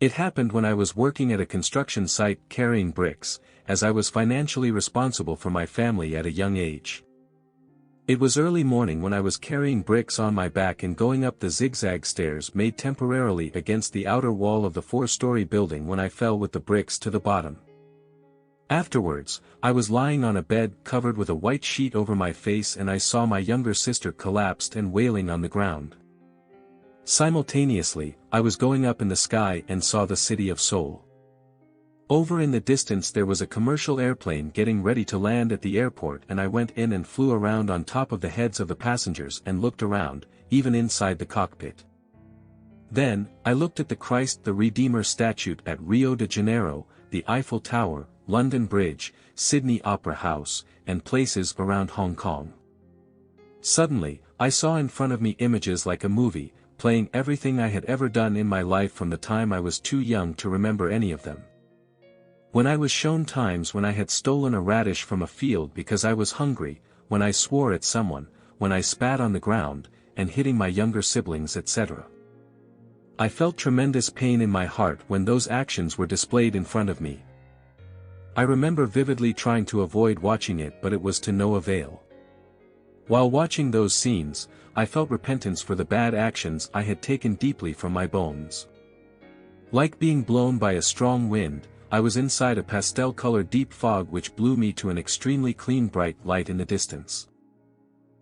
It happened when I was working at a construction site carrying bricks, as I was financially responsible for my family at a young age. It was early morning when I was carrying bricks on my back and going up the zigzag stairs made temporarily against the outer wall of the 4-story building when I fell with the bricks to the bottom. Afterwards, I was lying on a bed covered with a white sheet over my face and I saw my younger sister collapsed and wailing on the ground. Simultaneously, I was going up in the sky and saw the city of Seoul. Over in the distance there was a commercial airplane getting ready to land at the airport and I went in and flew around on top of the heads of the passengers and looked around, even inside the cockpit. Then, I looked at the Christ the Redeemer statue at Rio de Janeiro, the Eiffel Tower, London Bridge, Sydney Opera House, and places around Hong Kong. Suddenly, I saw in front of me images like a movie, playing everything I had ever done in my life from the time I was too young to remember any of them. When I was shown times when I had stolen a radish from a field because I was hungry, when I swore at someone, when I spat on the ground, and hitting my younger siblings etc. I felt tremendous pain in my heart when those actions were displayed in front of me. I remember vividly trying to avoid watching it but it was to no avail. While watching those scenes, I felt repentance for the bad actions I had taken deeply from my bones. Like being blown by a strong wind, I was inside a pastel-colored deep fog which blew me to an extremely clean bright light in the distance.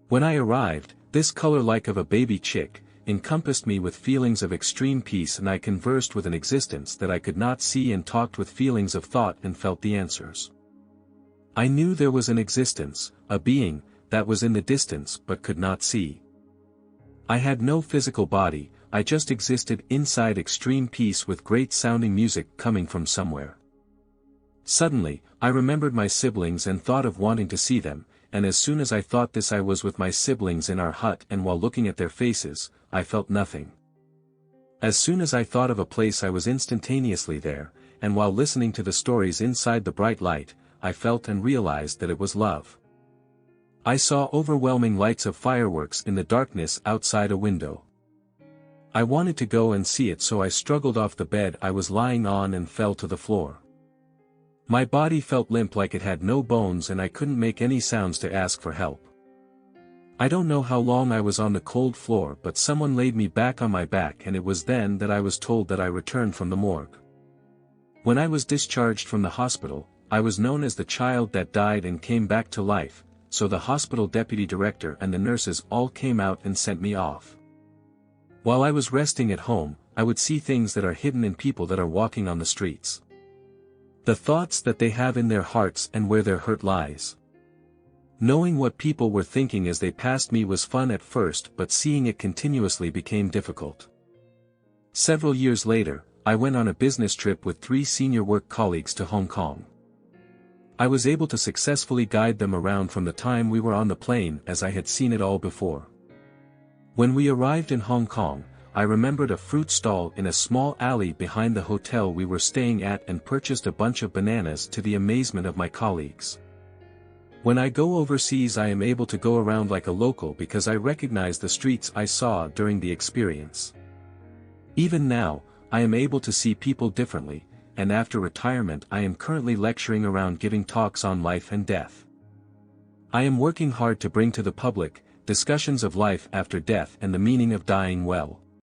When I arrived, this color like of a baby chick, encompassed me with feelings of extreme peace and I conversed with an existence that I could not see and talked with feelings of thought and felt the answers. I knew there was an existence, a being, that was in the distance but could not see. I had no physical body, I just existed inside extreme peace with great sounding music coming from somewhere. Suddenly, I remembered my siblings and thought of wanting to see them, and as soon as I thought this I was with my siblings in our hut and while looking at their faces, I felt nothing. As soon as I thought of a place I was instantaneously there, and while listening to the stories inside the bright light, I felt and realized that it was love. I saw overwhelming lights of fireworks in the darkness outside a window. I wanted to go and see it so I struggled off the bed I was lying on and fell to the floor. My body felt limp like it had no bones and I couldn't make any sounds to ask for help. I don't know how long I was on the cold floor but someone laid me back on my back and it was then that I was told that I returned from the morgue. When I was discharged from the hospital, I was known as the child that died and came back to life, so the hospital deputy director and the nurses all came out and sent me off. While I was resting at home, I would see things that are hidden in people that are walking on the streets. The thoughts that they have in their hearts and where their hurt lies. Knowing what people were thinking as they passed me was fun at first but seeing it continuously became difficult. Several years later, I went on a business trip with 3 senior work colleagues to Hong Kong. I was able to successfully guide them around from the time we were on the plane as I had seen it all before. When we arrived in Hong Kong, I remembered a fruit stall in a small alley behind the hotel we were staying at and purchased a bunch of bananas to the amazement of my colleagues. When I go overseas I am able to go around like a local because I recognize the streets I saw during the experience. Even now, I am able to see people differently, and after retirement I am currently lecturing around giving talks on life and death. I am working hard to bring to the public discussions of life after death and the meaning of dying well.